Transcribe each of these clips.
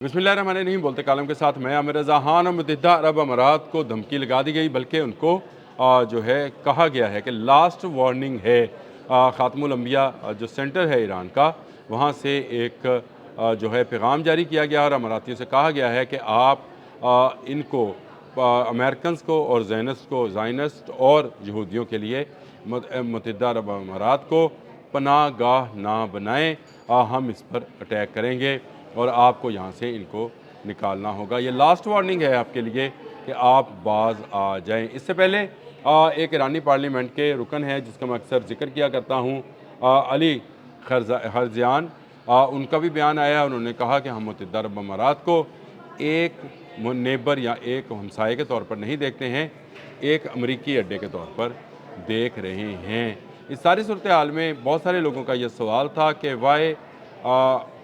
बिस्मिल्लाहिर्रहमानिर्रहीम। बोलते कालम के साथ मैं आमिर रज़ा खान। और मुत्तहिदा अरब अमारात को धमकी लगा दी गई, बल्कि उनको जो है कहा गया है कि लास्ट वार्निंग है। ख़ातमुल अंबिया जो सेंटर है ईरान का, वहाँ से एक जो है पैगाम जारी किया गया और अमारातियों से कहा गया है कि आप इनको अमेरिकन को और ज़ायनिस्ट और यहूदियों के लिए मुत्तहिदा अरब अमारात को पनाह गाह ना बनाएं। हम इस पर अटैक करेंगे और आपको यहाँ से इनको निकालना होगा। ये लास्ट वार्निंग है आपके लिए कि आप बाज आ जाएं। इससे पहले एक ईरानी पार्लियामेंट के रुकन हैं जिसका मैं अक्सर जिक्र किया करता हूँ, अली खरजियान, उनका भी बयान आया। उन्होंने कहा कि हम मुत्तहिदा अरब अमारात को एक नेबर या एक हमसाये के तौर पर नहीं देखते हैं, एक अमरीकी अड्डे के तौर पर देख रहे हैं। इस सारी सूरत हाल में बहुत सारे लोगों का यह सवाल था कि वाई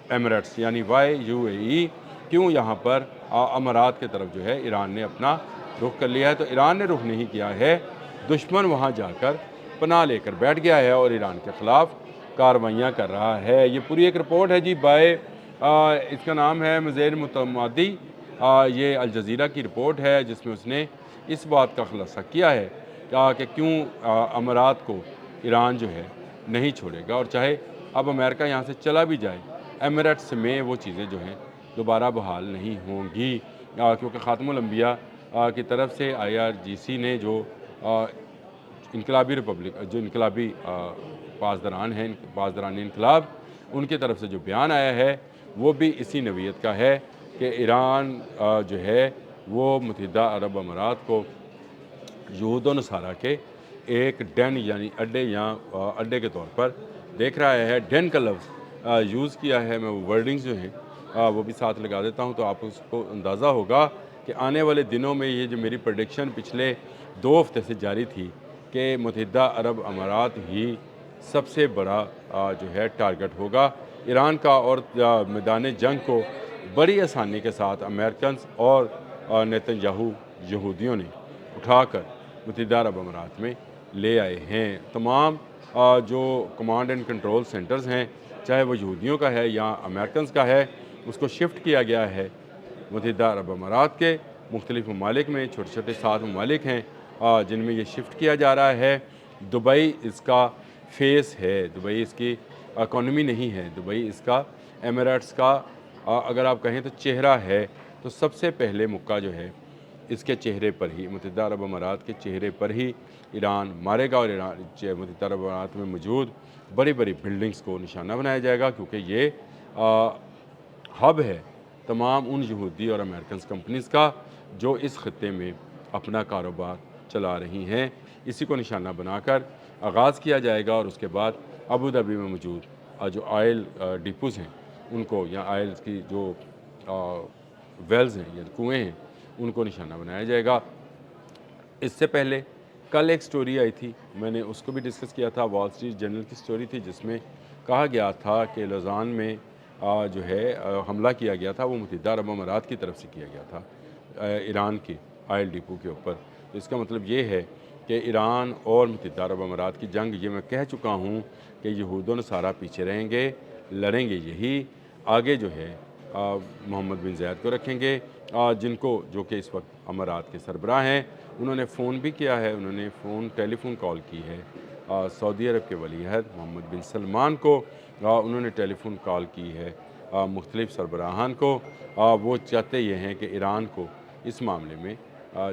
एमिरेट्स यानी UAE क्यों यहाँ पर अमारात की तरफ जो है ईरान ने अपना रुख कर लिया है। तो ईरान ने रुख नहीं किया है, दुश्मन वहाँ जाकर पनाह लेकर बैठ गया है और ईरान के ख़िलाफ़ कार्रवाइयाँ कर रहा है। ये पूरी एक रिपोर्ट है जी बाय इसका नाम है मज़ेर मुतमादी। ये अल जज़ीरा की रिपोर्ट है जिसमें उसने इस बात का खुलासा किया है कि क्यों अमारात को ईरान जो है नहीं छोड़ेगा, और चाहे अब अमेरिका यहाँ से चला भी जाए, एमिरेट्स में वो चीज़ें जो हैं दोबारा बहाल नहीं होंगी, क्योंकि ख़ातमुल अंबिया की तरफ से IRGC ने जो इनकलाबी रिपब्लिक जो इनकलाबी पासदारान हैं, पासदारान इनकलाब, उनकी तरफ से जो बयान आया है वो भी इसी नवीयत का है कि ईरान जो है वो मुत्तहिदा अरब अमारात को यहूद व नसारा के एक डेन यानी अड्डे या अड्डे के तौर पर देख रहा है। डेन का लफ्ज़ यूज़ किया है। मैं वो वर्डिंग्स जो हैं वो भी साथ लगा देता हूँ तो आप उसको अंदाज़ा होगा कि आने वाले दिनों में ये जो मेरी प्रेडिक्शन पिछले 2 हफ्ते से जारी थी कि मुत्तहिदा अरब अमारात ही सबसे बड़ा जो है टारगेट होगा ईरान का, और मैदान जंग को बड़ी आसानी के साथ अमेरिकन और नेतन्याहू यहूदियों ने उठाकर मुत्तहिदा अरब अमारात में ले आए हैं। तमाम जो कमांड एंड कंट्रोल सेंटर्स हैं, चाहे वो यहूदियों का है या अमेरिकन का है, उसको शिफ्ट किया गया है मुत्तहिदा अरब अमारात के मुख्तलिफ़ ममालिक में। छोटे छोटे 7 ममालिक हैं जिनमें ये शिफ्ट किया जा रहा है। दुबई इसका फेस है, दुबई इसकी इकॉनमी नहीं है, दुबई इसका एमिरेट्स का अगर आप कहें तो चेहरा है। तो सबसे पहले मुक्का जो है इसके चेहरे पर ही, मुत्तहिदा अरब अमारात के चेहरे पर ही ईरान मारेगा और ईरान मुत्तहिदा अरब अमारात में मौजूद बड़ी बड़ी बिल्डिंग्स को निशाना बनाया जाएगा, क्योंकि ये हब है तमाम उन यहूदी और अमेरिकन कंपनीज़ का जो इस खत्ते में अपना कारोबार चला रही हैं। इसी को निशाना बनाकर आगाज़ किया जाएगा और उसके बाद अबू धाबी में मौजूद जो ऑयल डिपोज़ हैं उनको, या ऑयल की जो वेल्स हैं या कुएँ हैं, उनको निशाना बनाया जाएगा। इससे पहले कल एक स्टोरी आई थी, मैंने उसको भी डिस्कस किया था। वॉल स्ट्रीट जर्नल की स्टोरी थी जिसमें कहा गया था कि लौज़ान में जो है हमला किया गया था, वो मुत्तहिदा अरब अमारात की तरफ से किया गया था ईरान के ऑयल डिपो के ऊपर। तो इसका मतलब ये है कि ईरान और मुत्तहिदा अरब अमारात की जंग, ये मैं कह चुका हूँ कि यहूद व नसारा पीछे रहेंगे, लड़ेंगे यही। आगे जो है मोहम्मद बिन ज़ायद को रखेंगे, जिनको जो कि इस वक्त अमारात के सरबराह हैं। उन्होंने फ़ोन भी किया है, उन्होंने टेलीफोन कॉल की है सऊदी अरब के वलीअहद मोहम्मद बिन सलमान को, उन्होंने टेलीफोन कॉल की है मुख्तलिफ़ सरबराहान को। वो चाहते ये हैं कि ईरान को इस मामले में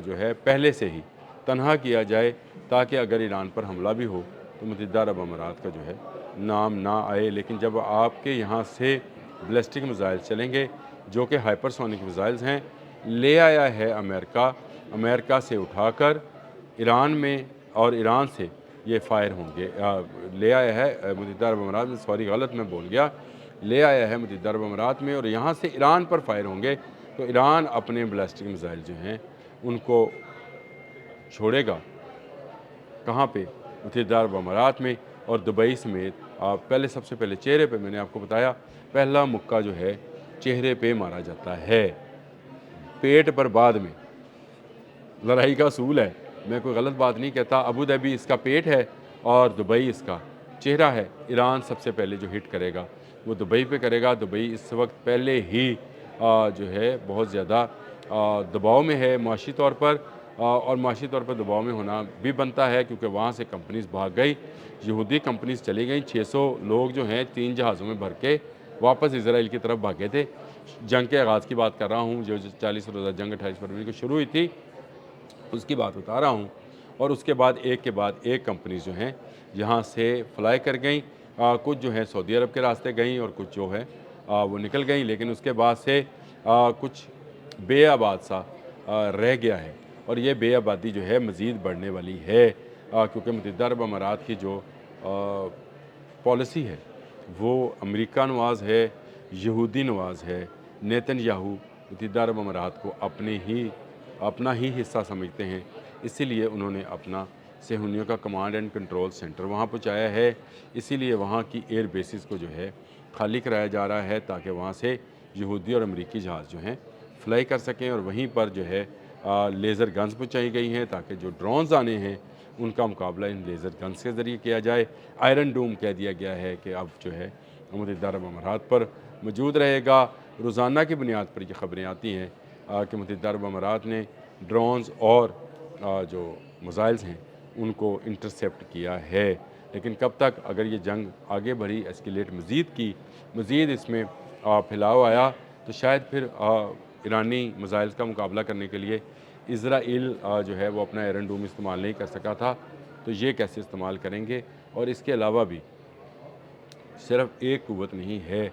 जो है पहले से ही तनहा किया जाए, ताकि अगर ईरान पर हमला भी हो तो मुत्तहिदा अरब अमारात का जो है नाम ना आए। लेकिन जब आपके यहाँ से बैलिस्टिक मिसाइल चलेंगे जो कि हाइपरसोनिक मिसाइल्स हैं, ले आया है अमेरिका से उठाकर ईरान में, और ईरान से ये फायर होंगे, ले आया है मुत्तहिदा अरब अमारात में, सॉरी गलत मैं बोल गया, ले आया है मुत्तहिदा अरब अमारात में और यहाँ से ईरान पर फायर होंगे। तो ईरान अपने बैलिस्टिक मिसाइल जो हैं उनको छोड़ेगा कहाँ पे? मुत्तहिदा अरब अमारात में और दुबई समेत। पहले सबसे पहले चेहरे पे, मैंने आपको बताया पहला मुक्का जो है चेहरे पे मारा जाता है, पेट पर बाद में। लड़ाई का असूल है, मैं कोई गलत बात नहीं कहता। अबू धाबी इसका पेट है और दुबई इसका चेहरा है। ईरान सबसे पहले जो हिट करेगा वो दुबई पे करेगा। दुबई इस वक्त पहले ही जो है बहुत ज़्यादा दबाव में है معاشی طور پر، اور معاشی طور پر دباؤ میں ہونا بھی بنتا ہے کیونکہ وہاں سے کمپنیز بھاگ گئی، یہودی کمپنیز چلی گئیں، 600 لوگ جو ہیں 3 جہازوں میں بھر کے واپس اسرائیل کی طرف بھاگے تھے۔ جنگ کے آغاز کی بات کر رہا ہوں، جو 40 روزہ جنگ 28 فروری کو شروع ہوئی تھی، اس کی بات بتا رہا ہوں۔ اور اس کے بعد ایک کمپنیز جو ہیں یہاں سے فلائی کر گئیں، کچھ جو ہیں سعودی عرب کے راستے گئیں اور کچھ جو ہے وہ نکل گئیں، لیکن اس کے بعد سے کچھ بے آباد سا رہ گیا ہے، اور یہ بے آبادی جو ہے مزید بڑھنے والی ہے، کیونکہ متحدہ عرب امارات کی جو پالیسی ہے وہ امریکہ نواز ہے، یہودی نواز ہے۔ نیتن یاہو متحدہ عرب امارات کو اپنا ہی حصہ سمجھتے ہیں، اسی لیے انہوں نے اپنا صہیونیوں کا کمانڈ اینڈ کنٹرول سینٹر وہاں پہنچایا ہے، اسی لیے وہاں کی ایئر بیسز کو جو ہے خالی کرایا جا رہا ہے تاکہ وہاں سے یہودی اور امریکی جہاز جو ہیں فلائی کر سکیں، اور وہیں پر جو ہے لیزر گنز پہنچائی گئی ہیں تاکہ جو ڈرونز آنے ہیں ان کا مقابلہ ان لیزر گنز کے ذریعے کیا جائے۔ آئرن ڈوم کہہ دیا گیا ہے کہ اب جو ہے متحدہ عرب امارات پر موجود رہے گا۔ روزانہ کی بنیاد پر یہ خبریں آتی ہیں کہ متحدہ عرب امارات نے ڈرونز اور جو میزائلز ہیں ان کو انٹرسیپٹ کیا ہے، لیکن کب تک؟ اگر یہ جنگ آگے بڑھی، ایسکیلیٹ مزید اس میں پھیلاؤ آیا تو شاید پھر ایرانی میزائلز کا مقابلہ کرنے کے لیے اسرائیل جو ہے وہ اپنا آئرن ڈوم استعمال نہیں کر سکا تھا، تو یہ کیسے استعمال کریں گے؟ اور اس کے علاوہ بھی صرف ایک قوت نہیں ہے،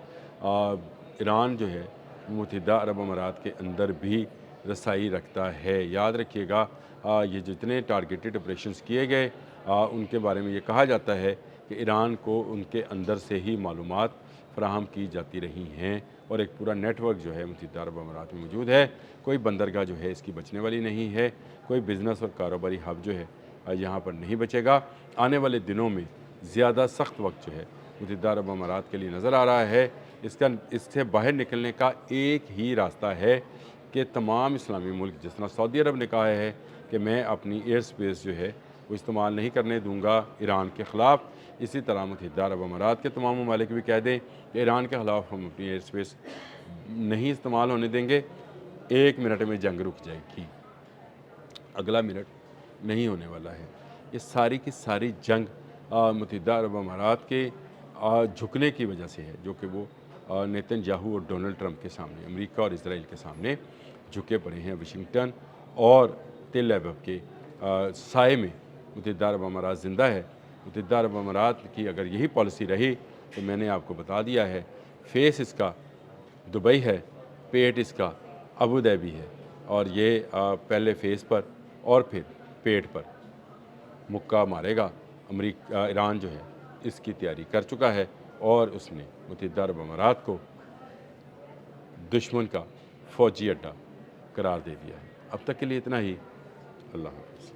ایران جو ہے متحدہ عرب امارات کے اندر بھی رسائی رکھتا ہے۔ یاد رکھیے گا یہ جتنے ٹارگیٹڈ آپریشنز کیے گئے ان کے بارے میں یہ کہا جاتا ہے کہ ایران کو ان کے اندر سے ہی معلومات فراہم کی جاتی رہی ہیں، اور ایک پورا نیٹ ورک جو ہے متحدہ عرب امارات میں موجود ہے۔ کوئی بندرگاہ جو ہے اس کی بچنے والی نہیں ہے، کوئی بزنس اور کاروباری ہب جو ہے یہاں پر نہیں بچے گا۔ آنے والے دنوں میں زیادہ سخت وقت جو ہے متحدہ عرب امارات کے لیے نظر آ رہا ہے۔ اس سے باہر نکلنے کا ایک ہی راستہ ہے کہ تمام اسلامی ملک، جس طرح سعودی عرب نے کہا ہے کہ میں اپنی ایئر سپیس جو ہے وہ استعمال نہیں کرنے دوں گا ایران کے خلاف، اسی طرح متحدہ عرب امارات کے تمام ممالک بھی کہہ دیں کہ ایران کے خلاف ہم اپنی ایئر سپیس نہیں استعمال ہونے دیں گے، 1 منٹ میں جنگ رک جائے گی، اگلا منٹ نہیں ہونے والا ہے۔ یہ ساری کی ساری جنگ متحدہ عرب امارات کے جھکنے کی وجہ سے ہے، جو کہ وہ نیتن یاہو اور ڈونلڈ ٹرمپ کے سامنے، امریکہ اور اسرائیل کے سامنے جھکے پڑے ہیں۔ واشنگٹن اور تل ابیب کے سائے میں متحدہ عرب امارات زندہ ہے۔ متحدہ عرب امارات کی اگر یہی پالیسی رہی تو میں نے آپ کو بتا دیا ہے، فیس اس کا دبئی ہے، پیٹ اس کا ابوظہبی ہے، اور یہ پہلے فیس پر اور پھر پیٹ پر مکہ مارے گا۔ ایران جو ہے اس کی تیاری کر چکا ہے، اور اس نے متحدہ عرب امارات کو دشمن کا فوجی اڈہ قرار دے دیا ہے۔ اب تک کے لیے اتنا ہی۔ اللہ حافظ۔